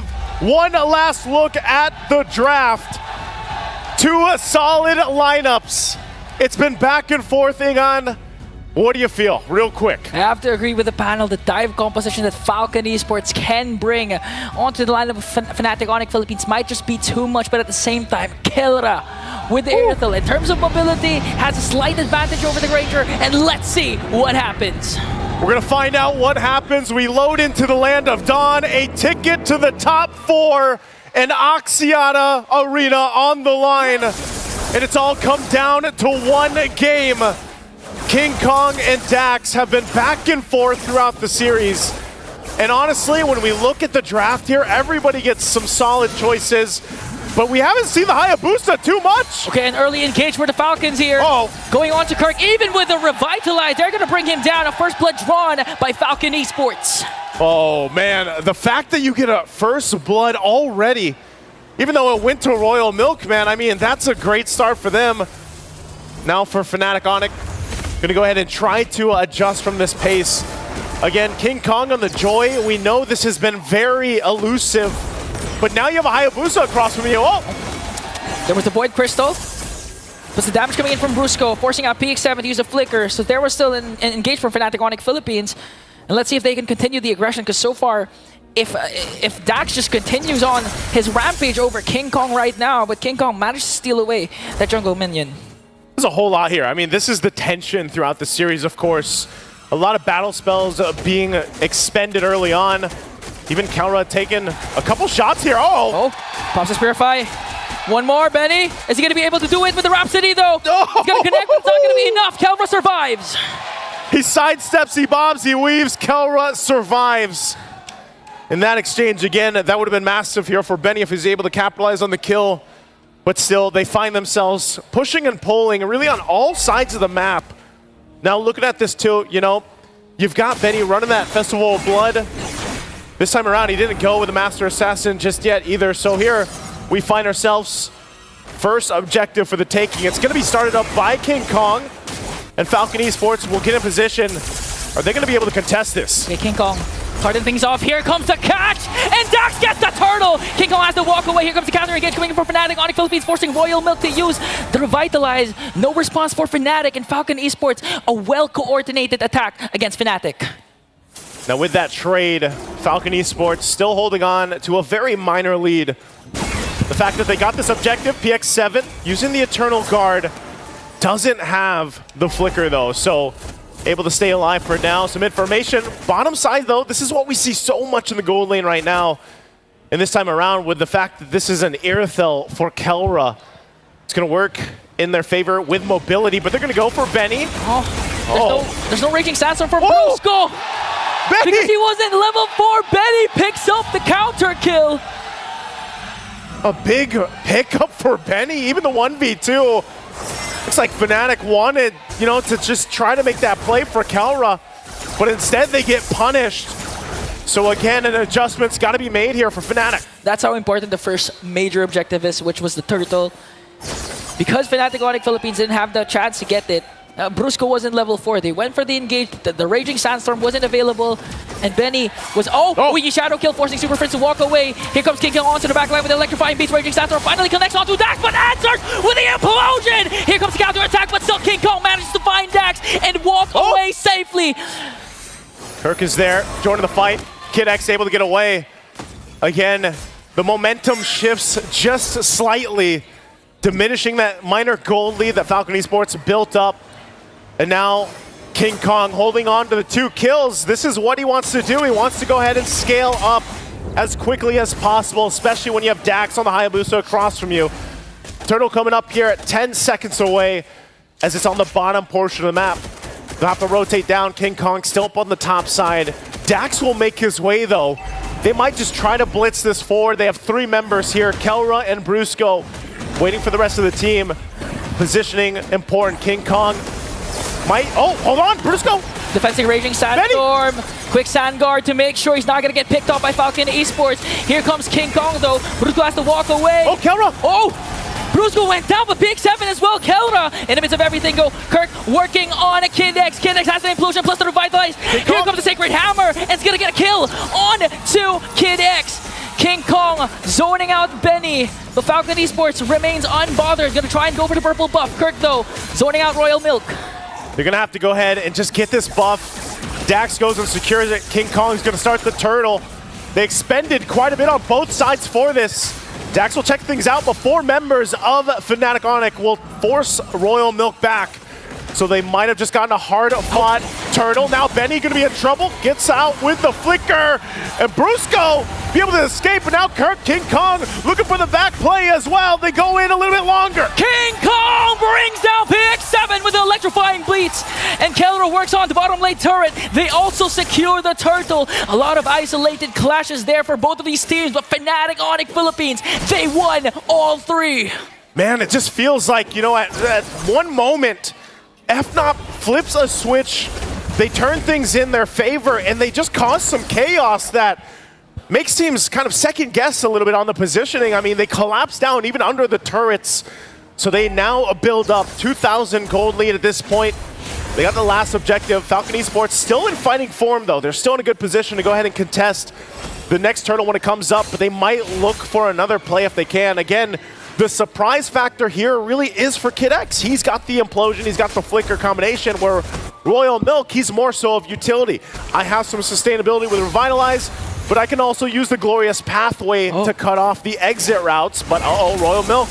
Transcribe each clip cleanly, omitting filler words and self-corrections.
5. One last look at the draft. Two solid lineups. It's been back and forth, Ingan. What do you feel, real quick? I have to agree with the panel. The dive composition that Falcon Esports can bring onto the lineup of Fnatic Onic Philippines might just be too much, but at the same time, Kelra with the Airtel, in terms of mobility, has a slight advantage over the Granger, and let's see what happens. We're gonna find out what happens. We load into the land of Dawn, a ticket to the top 4, and Axiata Arena on the line. And it's all come down to one game. King Kong and Dax have been back and forth throughout the series. And honestly, when we look at the draft here, everybody gets some solid choices, but we haven't seen the Hayabusa too much. Okay, an early engage for the Falcons here. Oh. Going on to Kirk, even with a Revitalize, they're gonna bring him down. A first blood drawn by Falcon Esports. Oh man, the fact that you get a first blood already, even though it went to Royal Milk, man, I mean, that's a great start for them. Now for Fnatic Onic, gonna go ahead and try to adjust from this pace. Again, King Kong on the Joy, we know this has been very elusive, but now you have a Hayabusa across from you. Oh! There was the Void Crystal. But the damage coming in from Brusco, forcing out PX7 to use a Flicker, so there was still an engage from Fnatic Onic Philippines. And let's see if they can continue the aggression, because so far, if Dax just continues on his rampage over King Kong right now, but King Kong managed to steal away that jungle minion. There's a whole lot here. I mean, this is the tension throughout the series, of course. A lot of battle spells being expended early on. Even Kelra taking a couple shots here. Oh! Pops the Spirify. One more, Benny. Is he going to be able to do it with the Rhapsody, though? Oh. He's going to connect, but it's not going to be enough. Kelra survives. He sidesteps, he bobs, he weaves. Kelra survives. In that exchange, again, that would have been massive here for Benny if he's able to capitalize on the kill. But still, they find themselves pushing and pulling really on all sides of the map. Now looking at this too, you know, you've got Benny running that Festival of Blood. This time around, he didn't go with the Master Assassin just yet either. So here, we find ourselves first objective for the taking. It's gonna be started up by King Kong, and Falcon Esports will get in position. Are they gonna be able to contest this? Okay, King Kong starting things off. Here comes the catch, and Dax gets the turtle. King Kong has to walk away. Here comes the counter engage coming in from Fnatic Onic Philippines, forcing Royal Milk to use the Revitalize. No response for Fnatic, and Falcon Esports, a well-coordinated attack against Fnatic. Now with that trade, Falcon Esports still holding on to a very minor lead. The fact that they got this objective, PX7, using the Eternal Guard, doesn't have the Flicker though, so able to stay alive for now. Some information. Bottom side though, this is what we see so much in the gold lane right now. And this time around with the fact that this is an Irithel for Kelra. It's gonna work in their favor with mobility, but they're gonna go for Benny. There's no Raging Sandstorm for Brusco! Benny! Because he wasn't level 4, Benny picks up the counter kill. A big pickup for Benny, even the 1v2. Looks like Fnatic wanted, you know, to just try to make that play for Kelra, but instead they get punished. So again, an adjustment's got to be made here for Fnatic. That's how important the first major objective is, which was the turtle. Because Fnatic Onic Philippines didn't have the chance to get it, Brusco wasn't level 4. They went for the engage. The Raging Sandstorm wasn't available. And Benny was, Wiggy Shadow Kill, forcing Super Friends to walk away. Here comes King Kong onto the backline with the Electrifying Beast. Raging Sandstorm finally connects onto Dax, but answers with the implosion! Here comes the counter attack, but still King Kong manages to find Dax and walk away safely. Kirk is there, joining the fight. Kid X able to get away. Again, the momentum shifts just slightly, diminishing that minor gold lead that Falcon Esports built up. And now King Kong holding on to the 2 kills. This is what he wants to do. He wants to go ahead and scale up as quickly as possible, especially when you have Dax on the Hayabusa across from you. Turtle coming up here at 10 seconds away as it's on the bottom portion of the map. They'll have to rotate down. King Kong still up on the top side. Dax will make his way though. They might just try to blitz this forward. They have 3 members here, Kelra and Brusco, waiting for the rest of the team. Positioning important. King Kong might, hold on, Brusco! Defending Raging Sandstorm. Quick Sand Guard to make sure he's not gonna get picked up by Falcon Esports. Here comes King Kong though. Brusco has to walk away. Oh, Kelra! Brusco went down, but PX7 as well. Kelra in the midst of everything go. Kirk working on a Kid X. Kid X has an implosion plus the Revitalize. Here comes the Sacred Hammer, and it's gonna get a kill on to Kid X. King Kong zoning out Benny. But Falcon Esports remains unbothered. Gonna try and go for the purple buff. Kirk, though, zoning out Royal Milk. They're gonna have to go ahead and just get this buff. Dax goes and secures it. King Kong's gonna start the turtle. They expended quite a bit on both sides for this. Dax will check things out before members of Fnatic Onic will force Royal Milk back. So they might have just gotten a hard-fought turtle. Now Benny gonna be in trouble. Gets out with the flicker. And Brusco be able to escape. But now Kirk, King Kong looking for the back play as well. They go in a little bit longer. King Kong brings down PX7 with an electrifying bleats. And Kelro works on the bottom lane turret. They also secure the turtle. A lot of isolated clashes there for both of these teams. But Fnatic Onic Philippines, they won all three. Man, it just feels like, you know, at one moment, FNOP flips a switch, they turn things in their favor, and they just cause some chaos that makes teams kind of second guess a little bit on the positioning. I mean, they collapse down even under the turrets, so they now build up 2,000 gold lead at this point. They got the last objective. Falcon Esports still in fighting form, though. They're still in a good position to go ahead and contest the next turtle when it comes up, but they might look for another play if they can. Again, the surprise factor here really is for Kid X. He's got the implosion, he's got the flicker combination, where Royal Milk, he's more so of utility. I have some sustainability with Revitalize, but I can also use the Glorious Pathway to cut off the exit routes. But Royal Milk.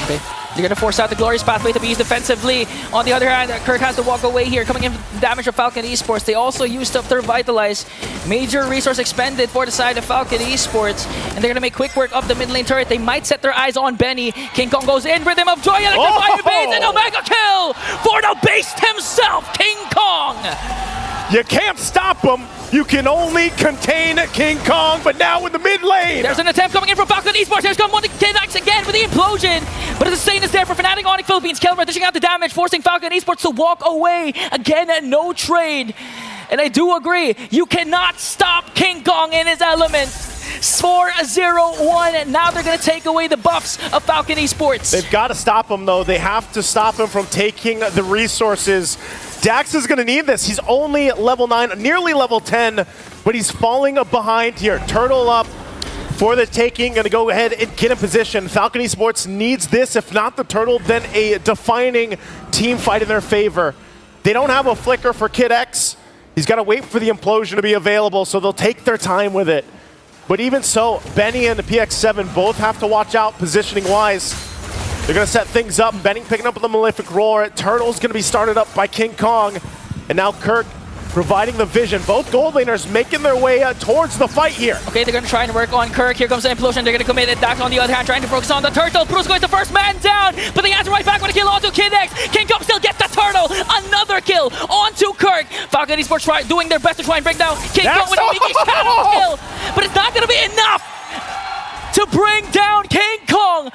Okay. They're going to force out the Glorious Pathway to be used defensively. On the other hand, Kirk has to walk away here, coming in with damage of Falcon Esports. They also used up their Revitalize. Major resource expended for the side of Falcon Esports. And they're going to make quick work of the mid lane turret. They might set their eyes on Benny. King Kong goes in, Rhythm of Joy, electrifying beats, and a mega kill for the beast himself, King Kong! You can't stop him. You can only contain King Kong, but now in the mid lane. There's an attempt coming in from Falcon Esports. Here's come one to Kid X again with the implosion. But the sustain is there for Fnatic Onic Philippines. Kelmer dishing out the damage, forcing Falcon Esports to walk away. Again, no trade. And I do agree, you cannot stop King Kong in his element. 4-0-1, and now they're going to take away the buffs of Falcon Esports. They've got to stop him, though. They have to stop him from taking the resources. Dax is going to need this. He's only level 9, nearly level 10, but he's falling behind here. Turtle up for the taking. Going to go ahead and get in position. Falcon Esports needs this. If not the turtle, then a defining team fight in their favor. They don't have a flicker for Kid X. He's got to wait for the implosion to be available, so they'll take their time with it. But even so, Benny and the PX7 both have to watch out positioning-wise. They're going to set things up. Benny picking up the Malefic Roar. Turtle's going to be started up by King Kong. And now Kirk providing the vision. Both gold laners making their way towards the fight here. Okay, they're going to try and work on Kirk. Here comes the implosion. They're going to commit it. Dax on the other hand trying to focus on the turtle. Brusco is the first man down, but they answer right back with a kill onto Kid X. King Kong still gets the turtle. Another kill onto Kirk. Falcon Esports doing their best to try and bring down King Kong with a big shadow kill, but it's not going to be enough to bring down King Kong.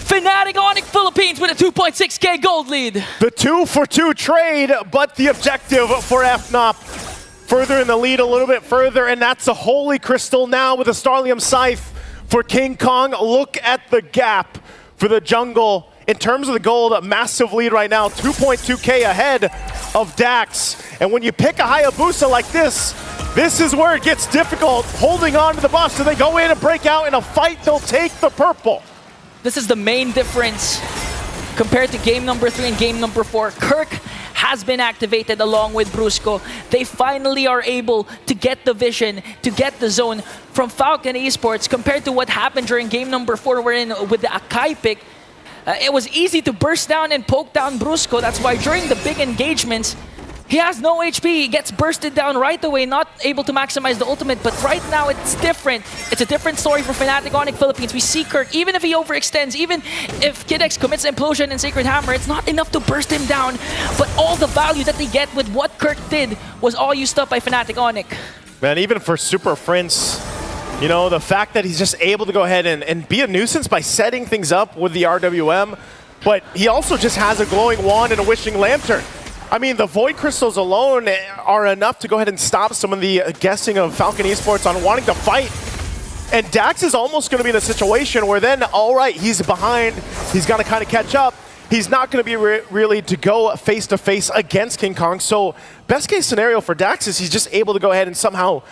Fnatic Onic Philippines with a 2.6k gold lead. The 2-for-2 trade, but the objective for FNOP further in the lead a little bit further, and that's a Holy Crystal now with a Starlium Scythe for King Kong. Look at the gap for the jungle. In terms of the gold, a massive lead right now, 2.2k ahead of Dax. And when you pick a Hayabusa like this is where it gets difficult, holding on to the buff, so they go in and break out in a fight. They'll take the purple. This is the main difference compared to game number 3 and game number 4. Kirk has been activated along with Brusco. They finally are able to get the vision, to get the zone from Falcon Esports compared to what happened during game number 4 wherein with the Akai pick. It was easy to burst down and poke down Brusco. That's why during the big engagements, he has no HP, he gets bursted down right away, not able to maximize the ultimate, but right now it's different. It's a different story for Fnatic Onic Philippines. We see Kirk, even if he overextends, even if Kid X commits Implosion and Sacred Hammer, it's not enough to burst him down, but all the value that they get with what Kirk did was all used up by Fnatic Onic. Man, even for Super Prince, you know, the fact that he's just able to go ahead and be a nuisance by setting things up with the RWM, but he also just has a glowing wand and a wishing lantern. I mean, the Void Crystals alone are enough to go ahead and stop some of the guessing of Falcon Esports on wanting to fight. And Dax is almost going to be in a situation where then, all right, he's behind, he's got to kind of catch up. He's not going to be really to go face-to-face against King Kong. So best case scenario for Dax is he's just able to go ahead and somehow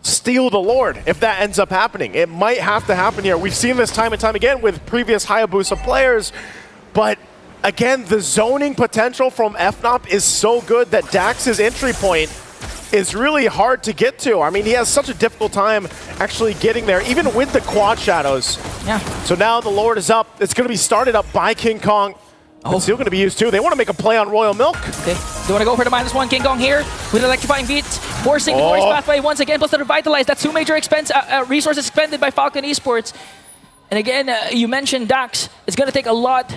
steal the Lord if that ends up happening. It might have to happen here. We've seen this time and time again with previous Hayabusa players, but again, the zoning potential from FNOP is so good that Dax's entry point is really hard to get to. I mean, he has such a difficult time actually getting there, even with the quad shadows. Yeah. So now the Lord is up. It's going to be started up by King Kong. It's still going to be used too. They want to make a play on Royal Milk. Okay, they want to go for the -1. King Kong here with electrifying beats, forcing the Glorious Pathway once again, plus the Revitalize. That's 2 major resources expended by Falcon Esports. And again, you mentioned Dax. It's going to take a lot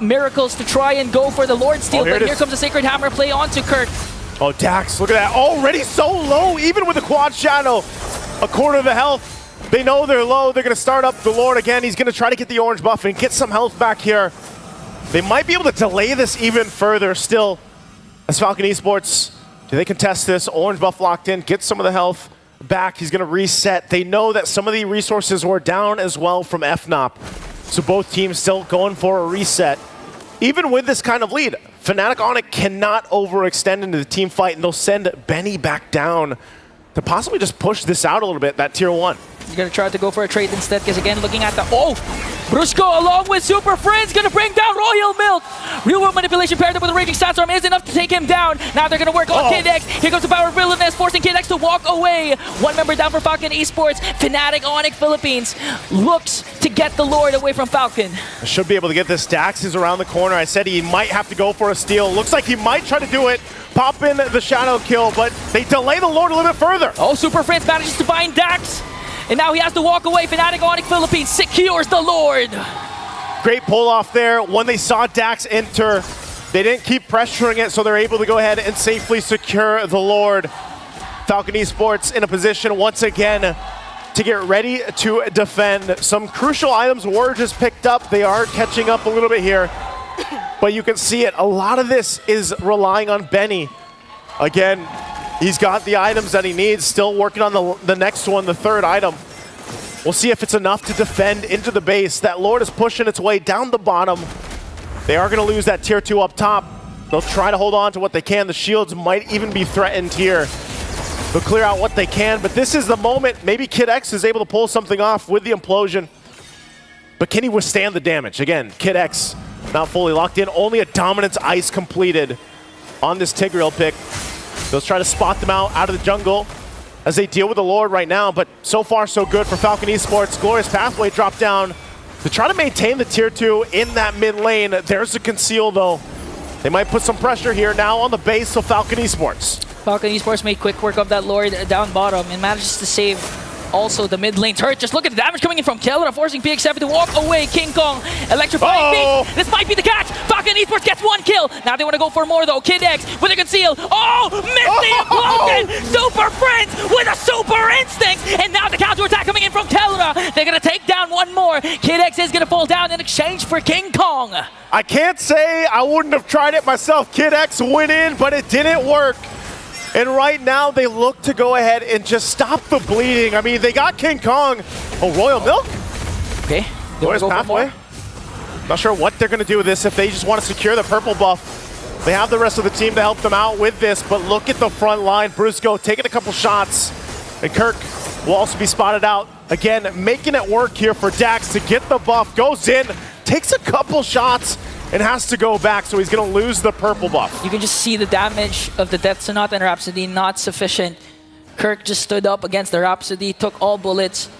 miracles to try and go for the Lord Steal, but here comes the Sacred Hammer play onto Kirk. Oh, Dax, look at that. Already so low, even with the quad shadow. A quarter of the health. They know they're low. They're going to start up the Lord again. He's going to try to get the orange buff and get some health back here. They might be able to delay this even further still. As Falcon Esports, do they contest this? Orange buff locked in, get some of the health back. He's going to reset. They know that some of the resources were down as well from FNOP. So both teams still going for a reset. Even with this kind of lead, Fnatic Onic cannot overextend into the team fight, and they'll send Benny back down to possibly just push this out a little bit, that tier 1. He's going to try to go for a trade instead, because again, looking at the... Oh! Brusco along with Super Friends going to bring down Royal Milk. Real world manipulation paired up with a Raging Sandstorm is enough to take him down. Now they're going to work on Kid X. Here comes the power of Brilliantness, forcing Kid X to walk away. 1 member down for Falcon Esports. Fnatic Onic Philippines looks to get the Lord away from Falcon. Should be able to get this. Dax is around the corner. I said he might have to go for a steal. Looks like he might try to do it. Pop in the shadow kill, but they delay the Lord a little bit further. Oh, Super Friends manages to find Dax. And now he has to walk away. Fnatic Onic Philippines secures the Lord. Great pull off there. When they saw Dax enter, they didn't keep pressuring it, so they're able to go ahead and safely secure the Lord. Falcon Esports in a position once again to get ready to defend. Some crucial items were just picked up. They are catching up a little bit here, but you can see it. A lot of this is relying on Benny. Again, he's got the items that he needs, still working on the next one, the 3rd item. We'll see if it's enough to defend into the base. That Lord is pushing its way down the bottom. They are going to lose that tier 2 up top. They'll try to hold on to what they can. The shields might even be threatened here. They'll clear out what they can, but this is the moment. Maybe Kid X is able to pull something off with the implosion. But can he withstand the damage? Again, Kid X not fully locked in. Only a Dominance Ice completed on this Tigreal pick. They'll try to spot them out of the jungle as they deal with the Lord right now, but so far so good for Falcon Esports. Glorious Pathway dropped down to try to maintain the tier 2 in that mid lane. There's the conceal though. They might put some pressure here now on the base of Falcon Esports. Falcon Esports made quick work of that Lord down bottom and manages to save also the mid lane turret. Just look at the damage coming in from Kelra, forcing PX7 to walk away. King Kong electrifying beat. This might be the catch. Falcon Esports gets 1 kill. Now they want to go for more though. Kid X with a conceal. Oh, missed the implosion. Super Friends with a super instinct. And now the counter attack coming in from Kelra. They're going to take down 1 more. Kid X is going to fall down in exchange for King Kong. I can't say I wouldn't have tried it myself. Kid X went in, but it didn't work. And right now, they look to go ahead and just stop the bleeding. I mean, they got King Kong. Oh, Royal Milk? Okay. Glorious Pathway. Not sure what they're going to do with this if they just want to secure the purple buff. They have the rest of the team to help them out with this, but look at the front line. Brusco taking a couple shots. And Kirk will also be spotted out. Again, making it work here for Dax to get the buff. Goes in, takes a couple shots, and has to go back, so he's going to lose the purple buff. You can just see the damage of the Death Sonata and Rhapsody not sufficient. Kirk just stood up against the Rhapsody, took all bullets,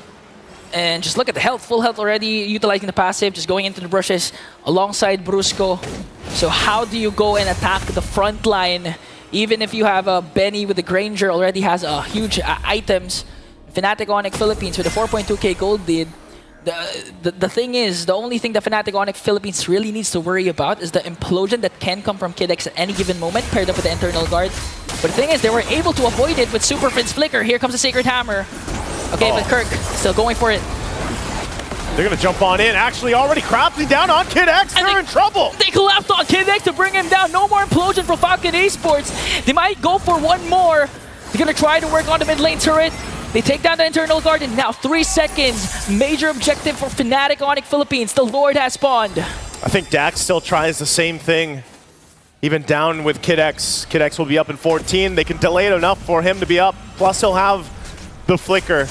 and just look at the health, full health already, utilizing the passive, just going into the brushes alongside Brusco. So how do you go and attack the front line, even if you have a Benny with the Granger already has huge items? Fnatic Onic Philippines with a 4.2k gold lead. The thing is, the only thing that Fnatic Onic Philippines really needs to worry about is the implosion that can come from Kid X at any given moment, paired up with the internal guard. But the thing is, they were able to avoid it with Super Friends Flicker. Here comes the Sacred Hammer. Okay, but Kirk still going for it. They're going to jump on in. Actually, already collapsing down on Kid X. They're in trouble. They collapsed on Kid X to bring him down. No more implosion for Falcon Esports. They might go for 1 more. They're going to try to work on the mid lane turret. They take down the internal guard in now 3 seconds. Major objective for Fnatic Onic Philippines. The Lord has spawned. I think Dax still tries the same thing. Even down with Kid X. Kid X will be up in 14. They can delay it enough for him to be up. Plus he'll have the flicker.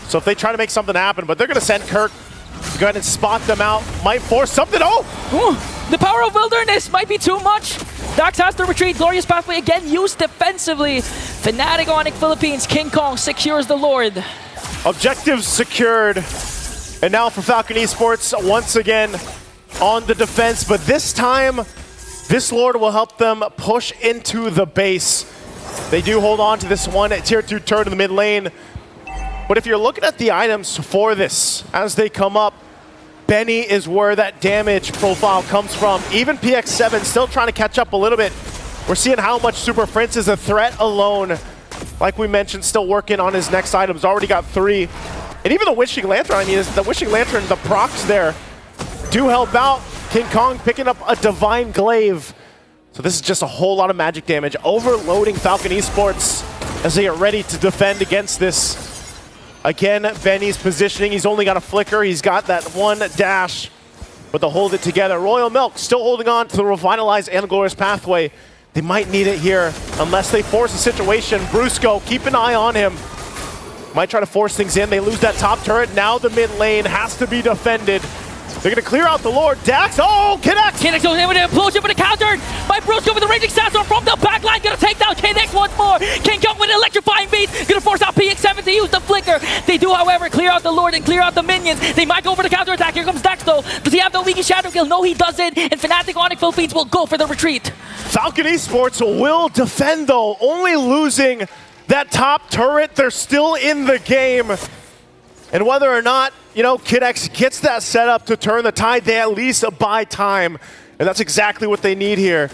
So if they try to make something happen, but they're going to send Kirk, go ahead and spot them out, might force something. Oh! Ooh, the power of wilderness might be too much. Dax has to retreat. Glorious Pathway again used defensively. Fnatic Onic Philippines, King Kong secures the Lord. Objectives secured. And now for Falcon Esports, once again on the defense, but this time, this Lord will help them push into the base. They do hold on to this one tier 2 turret in the mid lane. But if you're looking at the items for this, as they come up, Benny is where that damage profile comes from. Even PX7 still trying to catch up a little bit. We're seeing how much Super Prince is a threat alone. Like we mentioned, still working on his next items. Already got 3. And even the Wishing Lantern, I mean, the Wishing Lantern, the procs there do help out. King Kong picking up a Divine Glaive. So this is just a whole lot of magic damage. Overloading Falcon Esports as they get ready to defend against this. Again, Benny's positioning. He's only got a flicker. He's got that one dash, but they'll hold it together. Royal Milk still holding on to the revitalized and glorious pathway. They might need it here unless they force a situation. Brusco, keep an eye on him. Might try to force things in. They lose that top turret. Now the mid lane has to be defended. They're going to clear out the Lord. Dax, oh, Kinex! Kinex goes in with an implosion, but a counter by Brusco with the raging sandstorm from the back line. Going to take down Kinex once more. King Kong with an electrifying beat. Going to force out PX7 to use the flicker. They do, however, clear out the Lord and clear out the minions. They might go for the counter attack. Here comes Dax, though. Does he have the weakest shadow kill? No, he doesn't. And Fnatic Onic Philippines will go for the retreat. Falcon Esports will defend, though, only losing that top turret. They're still in the game. And whether or not, you know, KidX gets that set up to turn the tide, they at least buy time. And that's exactly what they need here.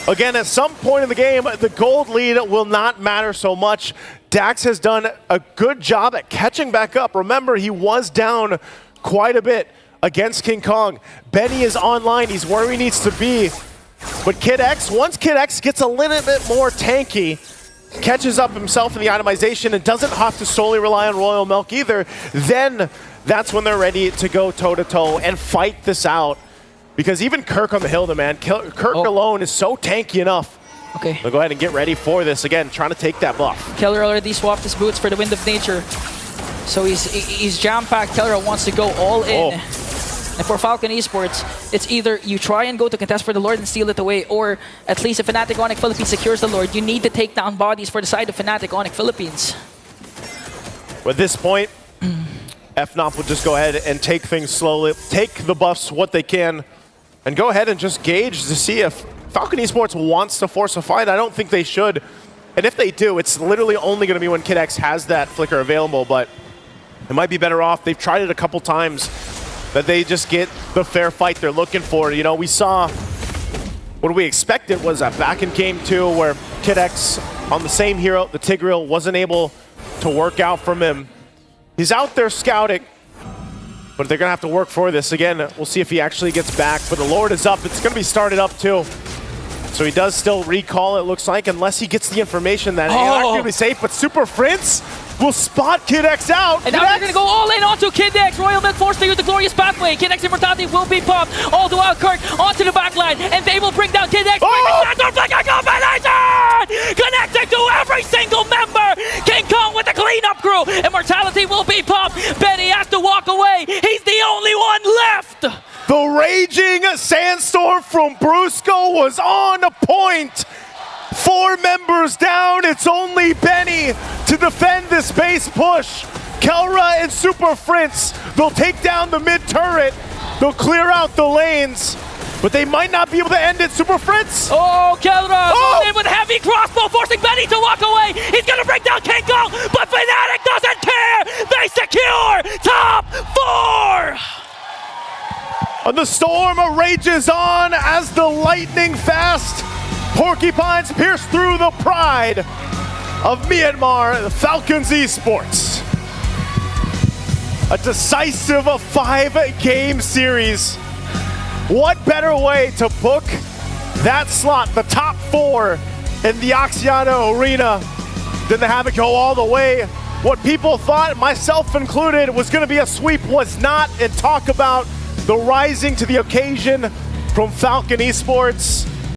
Again, at some point in the game, the gold lead will not matter so much. Dax has done a good job at catching back up. Remember, he was down quite a bit against King Kong. Benny is online. He's where he needs to be. But KidX, once KidX gets a little bit more tanky, catches up himself in the itemization and doesn't have to solely rely on Royal Milk either, then that's when they're ready to go toe-to-toe and fight this out. Because even Kirk on the hill, man, Kirk alone is so tanky enough. Okay. They'll go ahead and get ready for this. Again, trying to take that buff. Keller already swapped his boots for the Wind of Nature. So he's jam-packed. Keller wants to go all in. And for Falcon Esports, it's either you try and go to contest for the Lord and steal it away, or at least if Fnatic Onic Philippines secures the Lord, you need to take down bodies for the side of Fnatic Onic Philippines. At this point, FNOP will just go ahead and take things slowly, take the buffs what they can, and go ahead and just gauge to see if Falcon Esports wants to force a fight. I don't think they should. And if they do, it's literally only going to be when KidX has that flicker available, but it might be better off. They've tried it a couple times, that they just get the fair fight they're looking for. You know, we saw what we expected was that back in game 2 where KidX on the same hero, the Tigreal, wasn't able to work out from him. He's out there scouting, but they're gonna have to work for this. Again, we'll see if he actually gets back, but the Lord is up. It's gonna be started up too. So he does still recall, it looks like, unless he gets the information that he's actually safe, but Super Prince will spot KidX out. And now they're going to go all in onto KidX. Royal Milk forced to use the glorious pathway. KidX Immortality will be popped. All the while Kirk onto the backline, and they will bring down KidX. Connecting to every single member. King Kong with the cleanup crew. Immortality will be popped. Benny has to walk away. He's the only one left. The raging sandstorm from Brusco was on point. 4 members down, it's only Benny to defend this base push. Kelra and Super Prince, they'll take down the mid turret. They'll clear out the lanes, but they might not be able to end it. Super Prince. Oh, Kelra in with a heavy crossbow, forcing Benny to walk away. He's gonna bring down King Kong, but Fnatic doesn't care. They secure top 4. And the storm rages on as the lightning fast porcupines pierce through the pride of Myanmar, the Falcons Esports. A decisive 5-game series. What better way to book that slot, the top 4 in the Oxiana Arena, than to have it go all the way? What people thought, myself included, was going to be a sweep was not, and talk about the rising to the occasion from Falcon Esports.